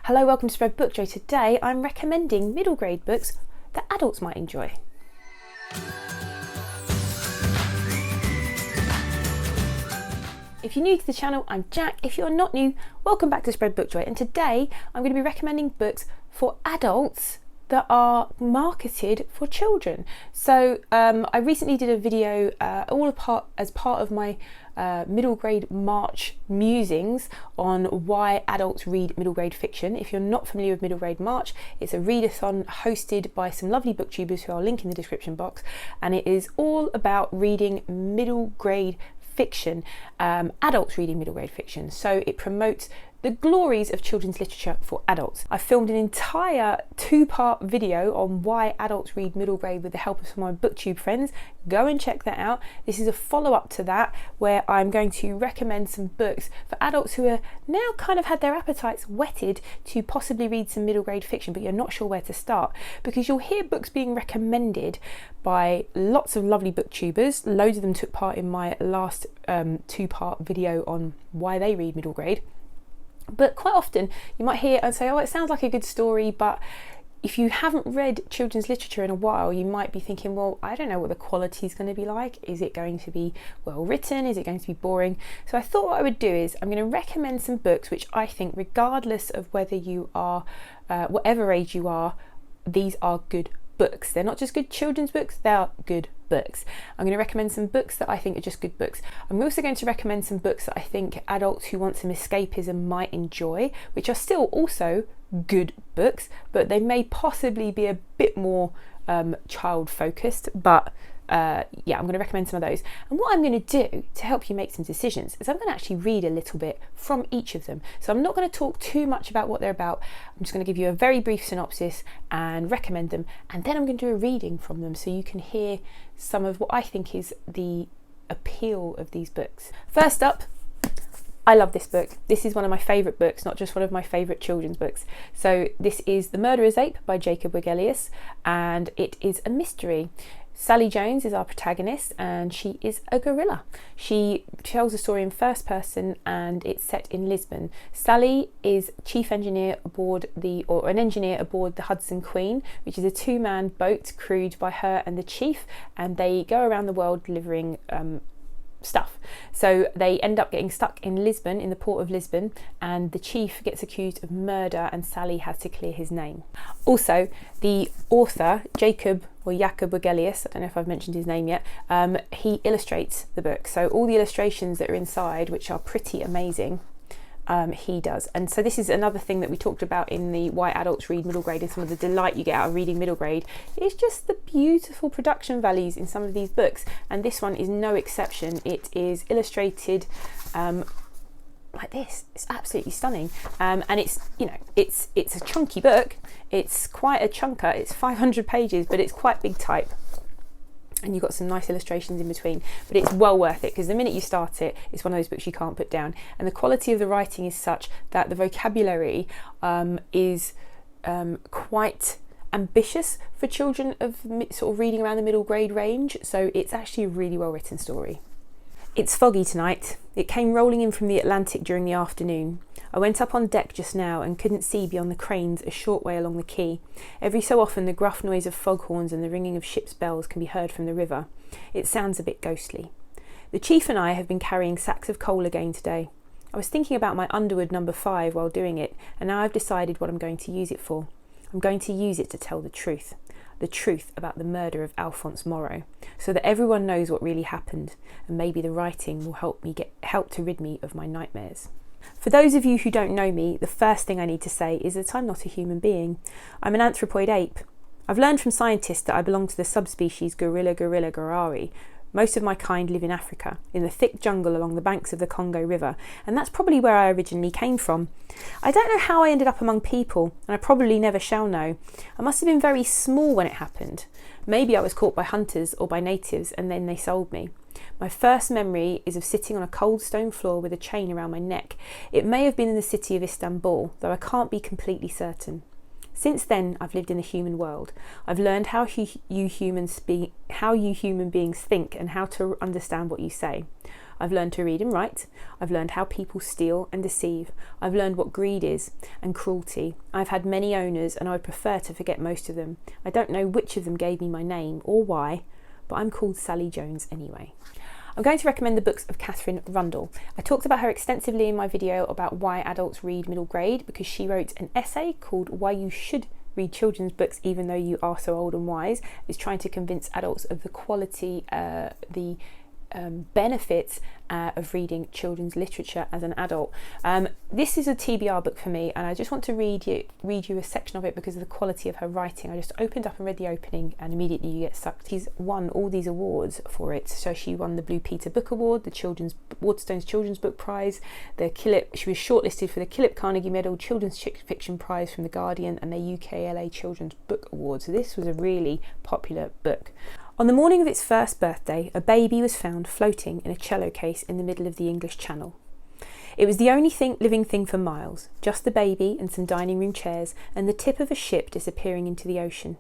Hello, welcome to Spread Book Joy. Today I'm recommending middle grade books that adults might enjoy. If you're new to the channel, I'm Jack. If you're not new, welcome back to Spread Book Joy. And today I'm going to be recommending books for adults that are marketed for children. So I recently did a video as part of my middle grade March musings on why adults read middle grade fiction. If you're not familiar with middle grade March, it's a readathon hosted by some lovely booktubers who I'll link in the description box, and it is all about reading middle grade fiction, adults reading middle grade fiction. So it promotes the glories of children's literature for adults. I filmed an entire 2-part video on why adults read middle grade with the help of some of my booktube friends. Go and check that out. This is a follow-up to that, where I'm going to recommend some books for adults who are now kind of had their appetites whetted to possibly read some middle grade fiction, but you're not sure where to start, because you'll hear books being recommended by lots of lovely booktubers. Loads of them took part in my last 2-part video on why they read middle grade. But quite often you might hear and say, oh, it sounds like a good story, but if you haven't read children's literature in a while, you might be thinking, well, I don't know what the quality is going to be like. Is it going to be well written? Is it going to be boring? So I thought what I would do is I'm going to recommend some books which I think, regardless of whether you are, whatever age you are, these are good books. They're not just good children's books, they are good books. I'm going to recommend some books that I think are just good books. I'm also going to recommend some books that I think adults who want some escapism might enjoy, which are still also good books, but they may possibly be a bit more child focused. But yeah, I'm going to recommend some of those. And what I'm going to do to help you make some decisions is I'm going to actually read a little bit from each of them. So I'm not going to talk too much about what they're about. I'm just going to give you a very brief synopsis and recommend them. And then I'm going to do a reading from them so you can hear some of what I think is the appeal of these books. First up, I love this book. This is one of my favourite books, not just one of my favourite children's books. So this is The Murderer's Ape by Jakob Wegelius, and it is a mystery. Sally Jones is our protagonist, and she is a gorilla. She tells a story in first person, and it's set in Lisbon. Sally is chief engineer aboard an engineer aboard the Hudson Queen, which is a 2-man boat crewed by her and the chief, and they go around the world delivering stuff. So they end up getting stuck in Lisbon, in the port of Lisbon, and the chief gets accused of murder and Sally has to clear his name. Also, the author, Jakob Wegelius, I don't know if I've mentioned his name yet, he illustrates the book. So all the illustrations that are inside, which are pretty amazing, he does. And so this is another thing that we talked about in the why adults read middle grade, and some of the delight you get out of reading middle grade is just the beautiful production values in some of these books, and this one is no exception. It is illustrated like this. It's absolutely stunning, and it's, you know, it's a chunky book. It's quite a chunker. It's 500 pages, but it's quite big type, and you've got some nice illustrations in between, but it's well worth it, because the minute you start it, it's one of those books you can't put down. And the quality of the writing is such that the vocabulary is quite ambitious for children of sort of reading around the middle grade range. So it's actually a really well written story. It's foggy tonight. It came rolling in from the Atlantic during the afternoon. I went up on deck just now and couldn't see beyond the cranes a short way along the quay. Every so often the gruff noise of foghorns and the ringing of ships' bells can be heard from the river. It sounds a bit ghostly. The chief and I have been carrying sacks of coal again today. I was thinking about my Underwood No. 5 while doing it, and now I've decided what I'm going to use it for. I'm going to use it to tell the truth about the murder of Alphonse Moreau, so that everyone knows what really happened, and maybe the writing will help to rid me of my nightmares. For those of you who don't know me, the first thing I need to say is that I'm not a human being. I'm an anthropoid ape. I've learned from scientists that I belong to the subspecies Gorilla gorari. Most of my kind live in Africa, in the thick jungle along the banks of the Congo River, and that's probably where I originally came from. I don't know how I ended up among people, and I probably never shall know. I must have been very small when it happened. Maybe I was caught by hunters or by natives, and then they sold me. My first memory is of sitting on a cold stone floor with a chain around my neck. It may have been in the city of Istanbul, though I can't be completely certain. Since then, I've lived in the human world. I've learned how you human beings think and how to understand what you say. I've learned to read and write. I've learned how people steal and deceive. I've learned what greed is and cruelty. I've had many owners and I would prefer to forget most of them. I don't know which of them gave me my name or why, but I'm called Sally Jones anyway. I'm going to recommend the books of Katherine Randell. I talked about her extensively in my video about why adults read middle grade, because she wrote an essay called Why You Should Read Children's Books Even Though You Are So Old and Wise, is trying to convince adults of the quality, the benefits of reading children's literature as an adult. This is a TBR book for me, and I just want to read you a section of it because of the quality of her writing. I just opened up and read the opening and immediately you get sucked. She's won all these awards for it. So she won the Blue Peter Book Award, the Waterstones Children's Book Prize, she was shortlisted for the Killip Carnegie Medal, Children's Fiction Prize from The Guardian, and the UKLA Children's Book Award. So this was a really popular book. On the morning of its first birthday, a baby was found floating in a cello case in the middle of the English Channel. It was the only living thing for miles, just the baby and some dining room chairs and the tip of a ship disappearing into the ocean.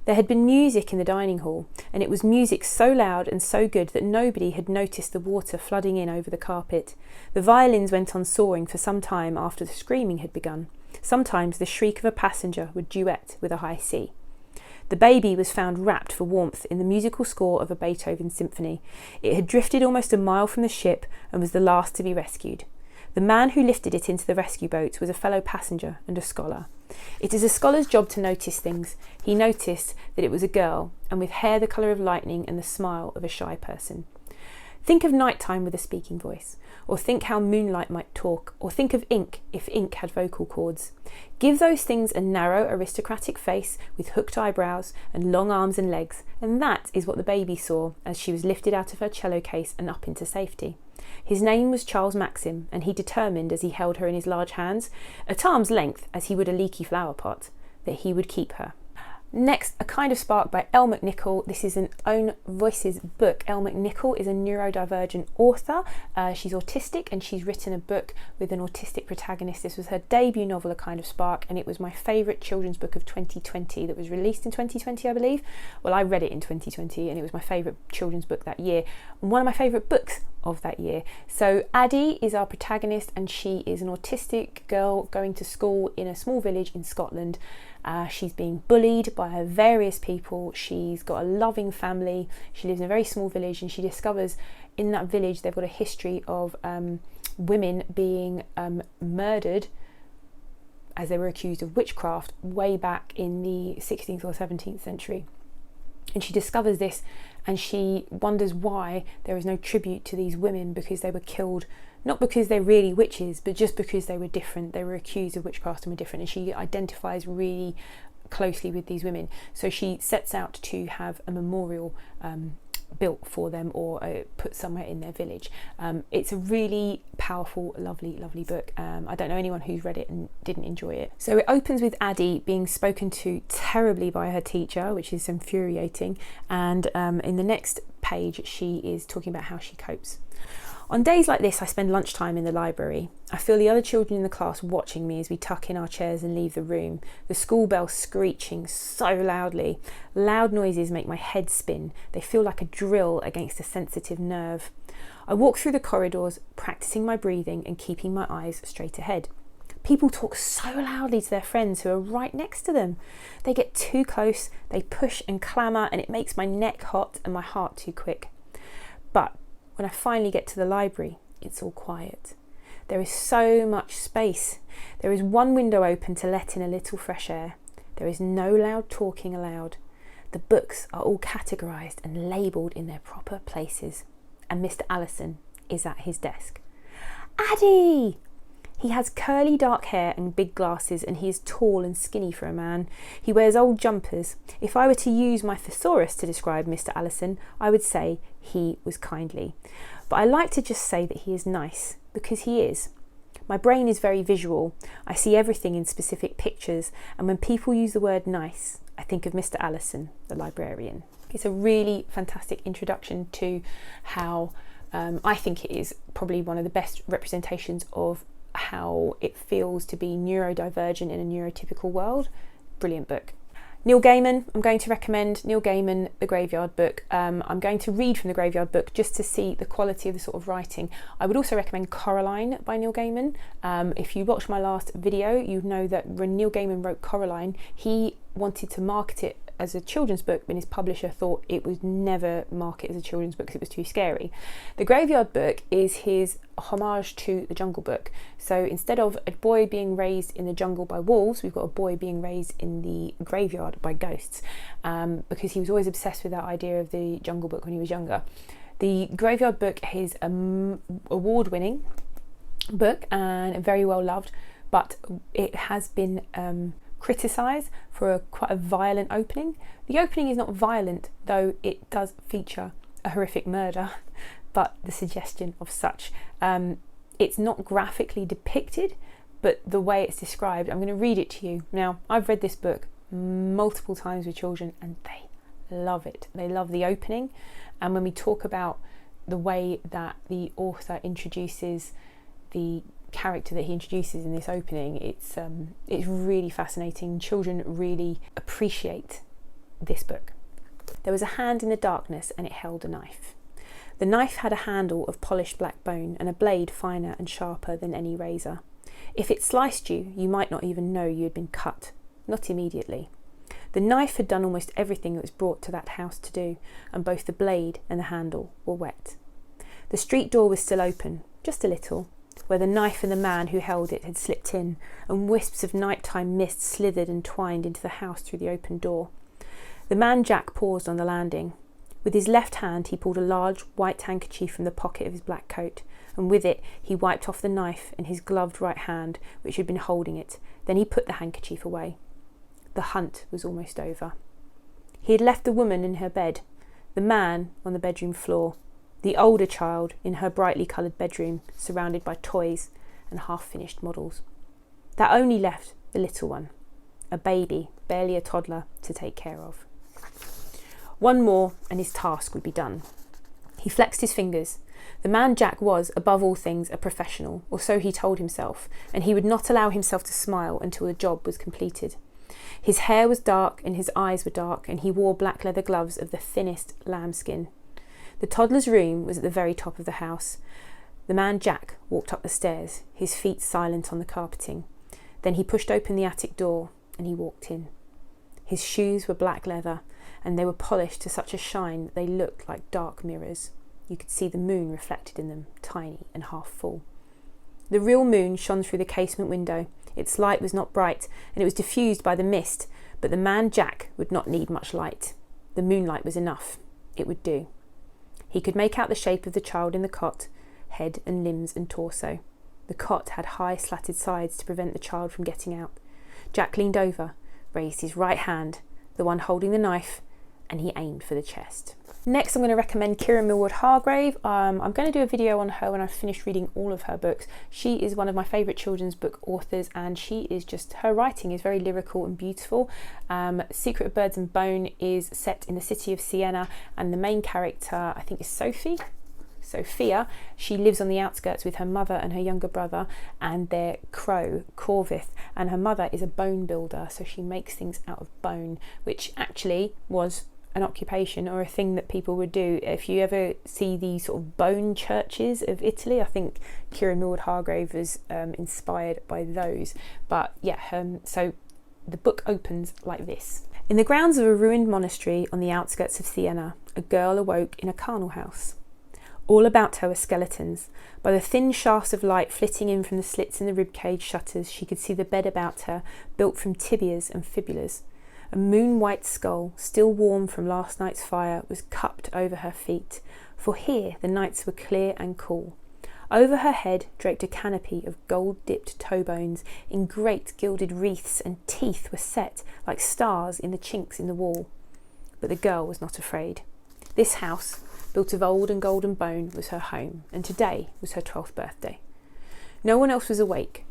There had been music in the dining hall, and it was music so loud and so good that nobody had noticed the water flooding in over the carpet. The violins went on soaring for some time after the screaming had begun. Sometimes the shriek of a passenger would duet with a high C. The baby was found wrapped for warmth in the musical score of a Beethoven symphony. It had drifted almost a mile from the ship and was the last to be rescued. The man who lifted it into the rescue boat was a fellow passenger and a scholar. It is a scholar's job to notice things. He noticed that it was a girl, and with hair the colour of lightning and the smile of a shy person. Think of nighttime with a speaking voice, or think how moonlight might talk, or think of ink if ink had vocal cords. Give those things a narrow aristocratic face with hooked eyebrows and long arms and legs, and that is what the baby saw as she was lifted out of her cello case and up into safety. His name was Charles Maxim, and he determined as he held her in his large hands, at arm's length as he would a leaky flower pot, that he would keep her. Next, A Kind of Spark by Elle McNicholl. This is an Own Voices book. Elle McNicholl is a neurodivergent author. She's autistic and she's written a book with an autistic protagonist. This was her debut novel, A Kind of Spark, and it was my favourite children's book of 2020 that was released in 2020, I believe. Well, I read it in 2020 and it was my favourite children's book that year, and one of my favourite books of that year. So Addie is our protagonist, and she is an autistic girl going to school in a small village in Scotland. She's being bullied by various people. She's got a loving family. She lives in a very small village, and she discovers in that village they've got a history of women being murdered as they were accused of witchcraft way back in the 16th or 17th century. And she discovers this, and she wonders why there is no tribute to these women, because they were killed not because they're really witches, but just because they were different. They were accused of witchcraft and were different, and she identifies really closely with these women. So she sets out to have a memorial built for them, or put somewhere in their village. It's a really powerful, lovely book. I don't know anyone who's read it and didn't enjoy it. So it opens with Addie being spoken to terribly by her teacher, which is infuriating, and in the next page she is talking about how she copes. On days like this, I spend lunchtime in the library. I feel the other children in the class watching me as we tuck in our chairs and leave the room, the school bell screeching so loudly. Loud noises make my head spin. They feel like a drill against a sensitive nerve. I walk through the corridors, practicing my breathing and keeping my eyes straight ahead. People talk so loudly to their friends who are right next to them. They get too close, they push and clamour, and it makes my neck hot and my heart too quick. But when I finally get to the library, it's all quiet. There is so much space. There is one window open to let in a little fresh air. There is no loud talking allowed. The books are all categorised and labelled in their proper places. And Mr. Allison is at his desk. Addie! He has curly dark hair and big glasses, and he is tall and skinny for a man. He wears old jumpers. If I were to use my thesaurus to describe Mr. Allison, I would say he was kindly. But I like to just say that he is nice, because he is. My brain is very visual. I see everything in specific pictures, and when people use the word nice, I think of Mr. Allison, the librarian. It's a really fantastic introduction to how I think it is probably one of the best representations of how it feels to be neurodivergent in a neurotypical world. Brilliant book. Neil Gaiman, I'm going to recommend Neil Gaiman, The Graveyard Book. I'm going to read from The Graveyard Book just to see the quality of the sort of writing. I would also recommend Coraline by Neil Gaiman. If you watched my last video, you know that when Neil Gaiman wrote Coraline, he wanted to market it as a children's book, but his publisher thought it would never market as a children's book because it was too scary. The Graveyard Book is his homage to the Jungle Book. So instead of a boy being raised in the jungle by wolves, we've got a boy being raised in the graveyard by ghosts, because he was always obsessed with that idea of the Jungle Book when he was younger. The Graveyard Book is an award-winning book and very well loved, but it has been criticised for quite a violent opening. The opening is not violent, though it does feature a horrific murder, but the suggestion of such. It's not graphically depicted, but the way it's described, I'm going to read it to you. Now, I've read this book multiple times with children and they love it. They love the opening, and when we talk about the way that the author introduces the character that he introduces in this opening, it's really fascinating. Children really appreciate this book. There was a hand in the darkness and it held a knife. The knife had a handle of polished black bone and a blade finer and sharper than any razor. If it sliced you, you might not even know you had been cut. Not immediately. The knife had done almost everything it was brought to that house to do, and both the blade and the handle were wet. The street door was still open, just a little, where the knife and the man who held it had slipped in, and wisps of nighttime mist slithered and twined into the house through the open door. The man Jack paused on the landing. With his left hand he pulled a large white handkerchief from the pocket of his black coat, and with it he wiped off the knife in his gloved right hand, which had been holding it. Then he put the handkerchief away. The hunt was almost over. He had left the woman in her bed, the man on the bedroom floor, the older child in her brightly coloured bedroom, surrounded by toys and half-finished models. That only left the little one, a baby, barely a toddler, to take care of. One more and his task would be done. He flexed his fingers. The man Jack was, above all things, a professional, or so he told himself, and he would not allow himself to smile until the job was completed. His hair was dark and his eyes were dark, and he wore black leather gloves of the thinnest lambskin. The toddler's room was at the very top of the house. The man Jack walked up the stairs, his feet silent on the carpeting. Then he pushed open the attic door and he walked in. His shoes were black leather, and they were polished to such a shine that they looked like dark mirrors. You could see the moon reflected in them, tiny and half full. The real moon shone through the casement window. Its light was not bright, and it was diffused by the mist, but the man Jack would not need much light. The moonlight was enough. It would do. He could make out the shape of the child in the cot, head and limbs and torso. The cot had high slatted sides to prevent the child from getting out. Jack leaned over, raised his right hand, the one holding the knife, and he aimed for the chest. Next, I'm going to recommend Kiran Hargrave. I'm going to do a video on her when I've finished reading all of her books. She is one of my favourite children's book authors, and her writing is very lyrical and beautiful. Secret of Birds and Bone is set in the city of Siena, and the main character, I think, is Sophia. She lives on the outskirts with her mother and her younger brother and their crow, Corvith, and her mother is a bone builder, so she makes things out of bone, which actually was an occupation or a thing that people would do. If you ever see the sort of bone churches of Italy, I think Kiran Hargrave was inspired by those. But yeah, so the book opens like this. In the grounds of a ruined monastery on the outskirts of Siena, a girl awoke in a carnal house. All about her were skeletons. By the thin shafts of light flitting in from the slits in the ribcage shutters, she could see the bed about her, built from tibias and fibulas. A moon-white skull, still warm from last night's fire, was cupped over her feet, for here the nights were clear and cool. Over her head draped a canopy of gold-dipped toe bones in great gilded wreaths, and teeth were set like stars in the chinks in the wall. But the girl was not afraid. This house, built of old and golden bone, was her home, and today was her 12th birthday. No one else was awake.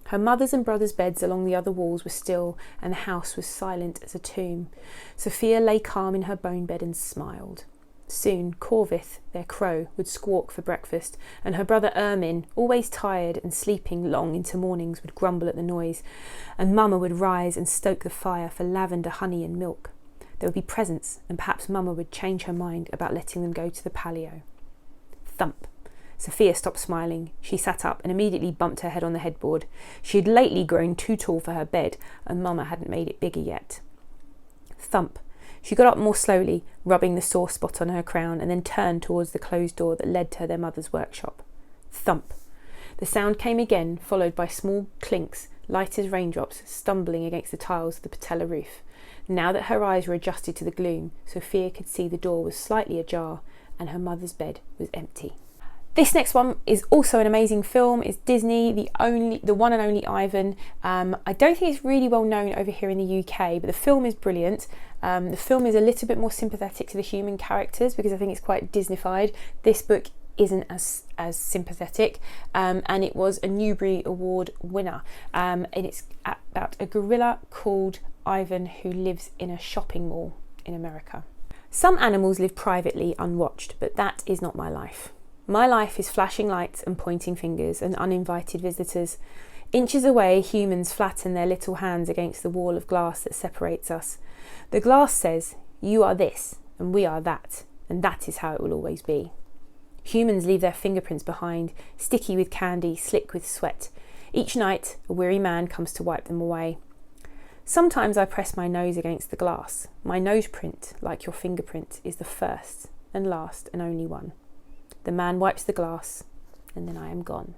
Her mother's and brother's beds along the other walls were still, and the house was silent as a tomb. Sophia lay calm in her bone bed and smiled. Soon Corvith, their crow, would squawk for breakfast, and her brother Ermine, always tired and sleeping long into mornings, would grumble at the noise, and Mama would rise and stoke the fire for lavender, honey and milk. There would be presents, and perhaps Mama would change her mind about letting them go to the palio. Thump. Sophia stopped smiling. She sat up and immediately bumped her head on the headboard. She had lately grown too tall for her bed, and Mama hadn't made it bigger yet. Thump. She got up more slowly, rubbing the sore spot on her crown, and then turned towards the closed door that led to their mother's workshop. Thump. The sound came again, followed by small clinks, light as raindrops, stumbling against the tiles of the patella roof. Now that her eyes were adjusted to the gloom, Sophia could see the door was slightly ajar, and her mother's bed was empty. This next one is also an amazing film. It's Disney, the one and only Ivan. I don't think it's really well known over here in the UK, but the film is brilliant. The film is a little bit more sympathetic to the human characters because I think it's quite Disneyfied. This book isn't as sympathetic, and it was a Newbery Award winner. And it's about a gorilla called Ivan who lives in a shopping mall in America. Some animals live privately unwatched, but that is not my life. My life is flashing lights and pointing fingers and uninvited visitors. Inches away, humans flatten their little hands against the wall of glass that separates us. The glass says, "You are this, and we are that, and that is how it will always be." Humans leave their fingerprints behind, sticky with candy, slick with sweat. Each night, a weary man comes to wipe them away. Sometimes I press my nose against the glass. My nose print, like your fingerprint, is the first and last and only one. The man wipes the glass, and then I am gone.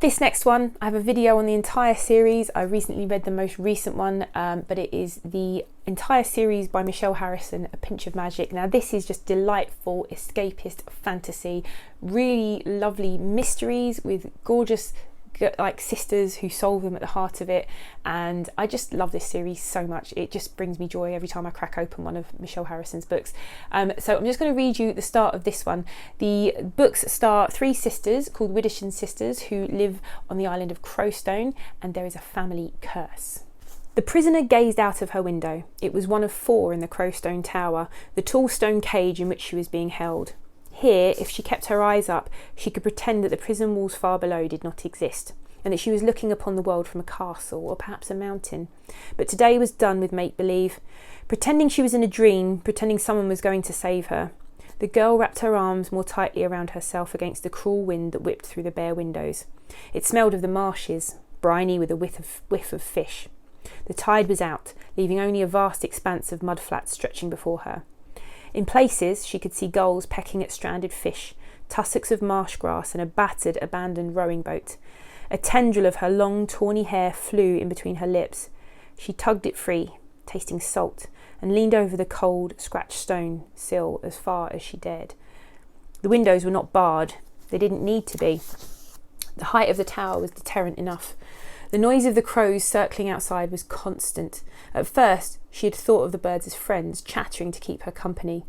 This next one, I have a video on the entire series. I recently read the most recent one, but it is the entire series by Michelle Harrison, A Pinch of Magic. Now this is just delightful, escapist fantasy, really lovely mysteries with gorgeous like sisters who solve them at the heart of it, and I just love this series so much. It just brings me joy every time I crack open one of Michelle Harrison's books. So I'm just going to read you the start of this one. The books star three sisters called Widdishin sisters who live on the island of Crowstone, and there is a family curse. The prisoner gazed out of her window. It was one of four in the Crowstone Tower, the tall stone cage in which she was being held. Here, if she kept her eyes up, she could pretend that the prison walls far below did not exist, and that she was looking upon the world from a castle or perhaps a mountain. But today was done with make-believe. Pretending she was in a dream, pretending someone was going to save her. The girl wrapped her arms more tightly around herself against the cruel wind that whipped through the bare windows. It smelled of the marshes, briny with a whiff of fish. The tide was out, leaving only a vast expanse of mudflats stretching before her. In places, she could see gulls pecking at stranded fish, tussocks of marsh grass and a battered, abandoned rowing boat. A tendril of her long, tawny hair flew in between her lips. She tugged it free, tasting salt, and leaned over the cold, scratched stone sill as far as she dared. The windows were not barred. They didn't need to be. The height of the tower was deterrent enough. The noise of the crows circling outside was constant. At first, she had thought of the birds as friends, chattering to keep her company.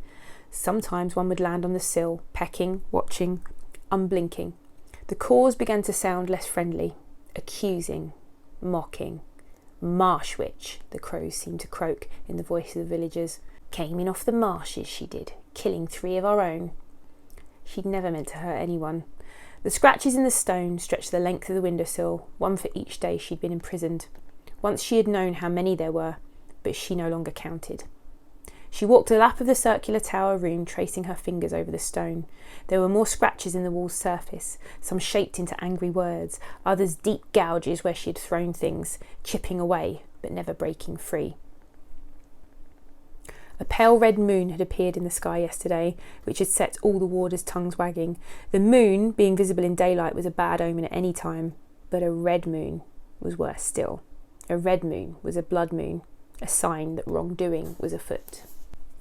Sometimes one would land on the sill, pecking, watching, unblinking. The caws began to sound less friendly, accusing, mocking. "Marsh witch," the crows seemed to croak in the voice of the villagers. "Came in off the marshes, she did, killing 3 of our own." She'd never meant to hurt anyone. The scratches in the stone stretched the length of the windowsill, one for each day she'd been imprisoned. Once she had known how many there were, but she no longer counted. She walked the lap of the circular tower room, tracing her fingers over the stone. There were more scratches in the wall's surface, some shaped into angry words, others deep gouges where she had thrown things, chipping away, but never breaking free. A pale red moon had appeared in the sky yesterday, which had set all the warders' tongues wagging. The moon, being visible in daylight, was a bad omen at any time, but a red moon was worse still. A red moon was a blood moon, a sign that wrongdoing was afoot.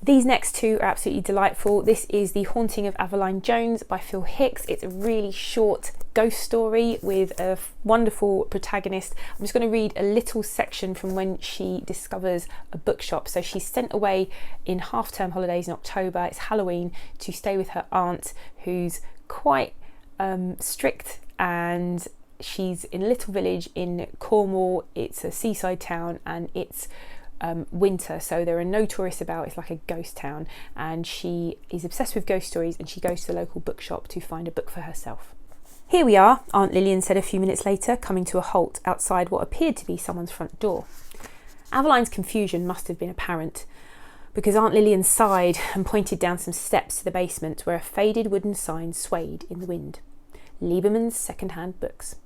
These next two are absolutely delightful. This is The Haunting of Aveline Jones by Phil Hickes. It's a really short ghost story with a wonderful protagonist. I'm just going to read a little section from when she discovers a bookshop. So she's sent away in half-term holidays in October. It's Halloween, to stay with her aunt, who's quite strict, and she's in a little village in Cornwall. It's a seaside town, and it's winter, so they're notorious about, it's like a ghost town, and she is obsessed with ghost stories, and she goes to the local bookshop to find a book for herself. Here we are, Aunt Lillian said a few minutes later, coming to a halt outside what appeared to be someone's front door. Aveline's confusion must have been apparent, because Aunt Lillian sighed and pointed down some steps to the basement where a faded wooden sign swayed in the wind. Lieberman's second-hand books.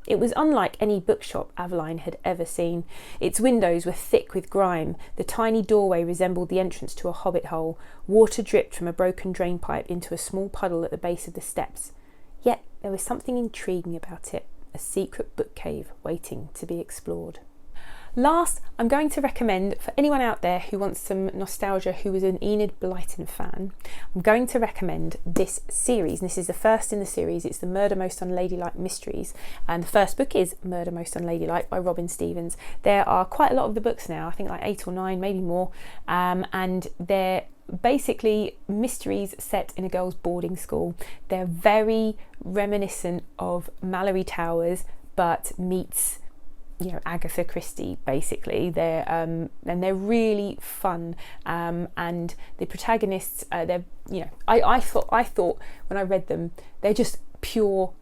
It was unlike any bookshop Aveline had ever seen. Its windows were thick with grime, the tiny doorway resembled the entrance to a hobbit hole, water dripped from a broken drainpipe into a small puddle at the base of the steps. Yet there was something intriguing about it, a secret book cave waiting to be explored. Last, I'm going to recommend, for anyone out there who wants some nostalgia, who was an Enid Blyton fan, I'm going to recommend this series. And this is the first in the series. It's the Murder Most Unladylike Mysteries. And the first book is Murder Most Unladylike by Robin Stevens. There are quite a lot of the books now, I think like 8 or 9, maybe more. And they're basically mysteries set in a girls' boarding school. They're very reminiscent of Malory Towers, but meets, you know, Agatha Christie. Basically, they're really fun, and the protagonists, they're, you know, I thought when I read them, they're just pure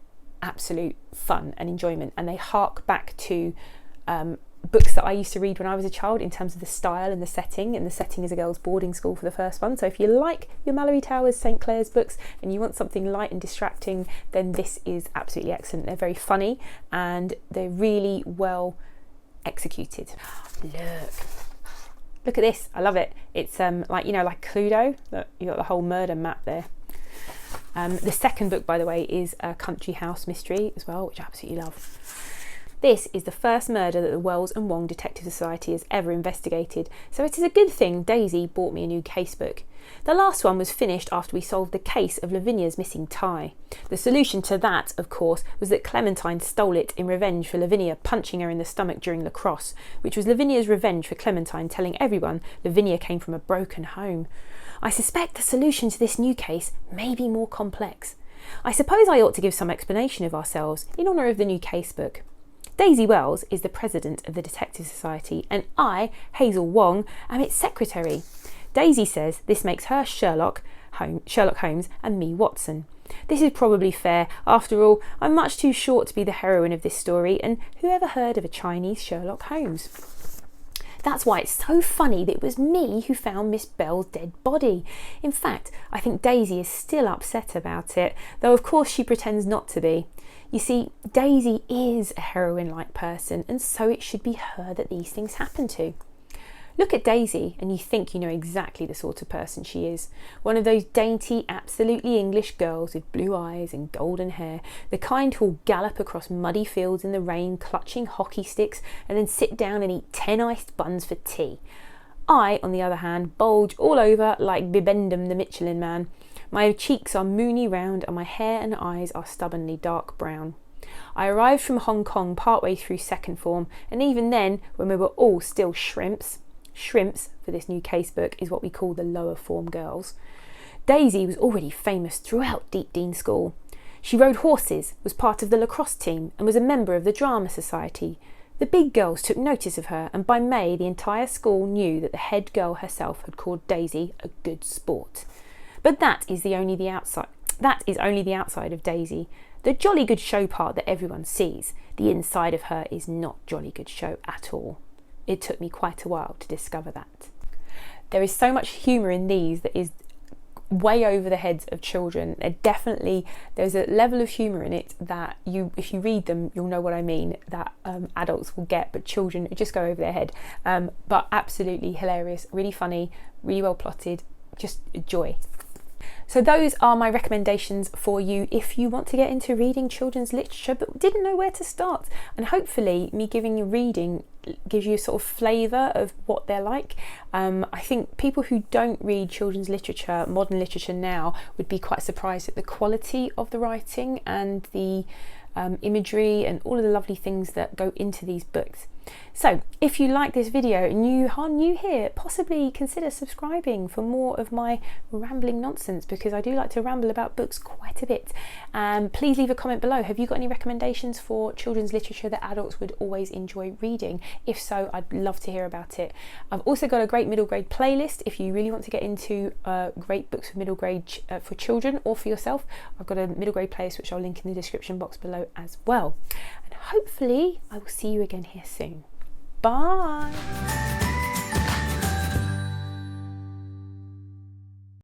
absolute fun and enjoyment, and they hark back to books that I used to read when I was a child in terms of the style and the setting is a girls' boarding school for the first one. So if you like your Malory Towers, St Clair's books, and you want something light and distracting, then this is absolutely excellent. They're very funny and they're really well executed. Look at this, I love it. It's like, you know, like Cluedo, you got the whole murder map there. The second book, by the way, is a country house mystery as well, which I absolutely love. This is the first murder that the Wells and Wong Detective Society has ever investigated, so it is a good thing Daisy bought me a new casebook. The last one was finished after we solved the case of Lavinia's missing tie. The solution to that, of course, was that Clementine stole it in revenge for Lavinia punching her in the stomach during lacrosse, which was Lavinia's revenge for Clementine telling everyone Lavinia came from a broken home. I suspect the solution to this new case may be more complex. I suppose I ought to give some explanation of ourselves in honour of the new casebook. Daisy Wells is the president of the Detective Society, and I, Hazel Wong, am its secretary. Daisy says this makes her Sherlock Holmes and me Watson. This is probably fair. After all, I'm much too short to be the heroine of this story, and who ever heard of a Chinese Sherlock Holmes? That's why it's so funny that it was me who found Miss Bell's dead body. In fact, I think Daisy is still upset about it, though of course she pretends not to be. You see, Daisy is a heroine-like person, and so it should be her that these things happen to. Look at Daisy and you think you know exactly the sort of person she is. One of those dainty, absolutely English girls with blue eyes and golden hair, the kind who'll gallop across muddy fields in the rain clutching hockey sticks and then sit down and eat 10 iced buns for tea. I, on the other hand, bulge all over like Bibendum the Michelin Man. My cheeks are moony round and my hair and eyes are stubbornly dark brown. I arrived from Hong Kong partway through second form, and even then, when we were all still shrimps for this new casebook is what we call the lower form girls, Daisy was already famous throughout Deep Dean School. She rode horses, was part of the lacrosse team, and was a member of the drama society. The big girls took notice of her, and by May the entire school knew that the head girl herself had called Daisy a good sport. But that is only the outside of Daisy. The jolly good show part that everyone sees. The inside of her is not jolly good show at all. It took me quite a while to discover that. There is so much humour in these that is way over the heads of children. There's a level of humour in it that if you read them, you'll know what I mean, that adults will get, but children just go over their head. But absolutely hilarious, really funny, really well plotted, just joy. So those are my recommendations for you if you want to get into reading children's literature but didn't know where to start. And hopefully me giving you reading gives you a sort of flavour of what they're like. I think people who don't read children's literature, modern literature now, would be quite surprised at the quality of the writing and the imagery and all of the lovely things that go into these books. So if you like this video and you are new here, possibly consider subscribing for more of my rambling nonsense, because I do like to ramble about books quite a bit. Please leave a comment below. Have you got any recommendations for children's literature that adults would always enjoy reading? If so, I'd love to hear about it. I've also got a great middle grade playlist if you really want to get into great books for middle grade for children or for yourself. I've got a middle grade playlist which I'll link in the description box below as well. And hopefully I will see you again here soon. Bye!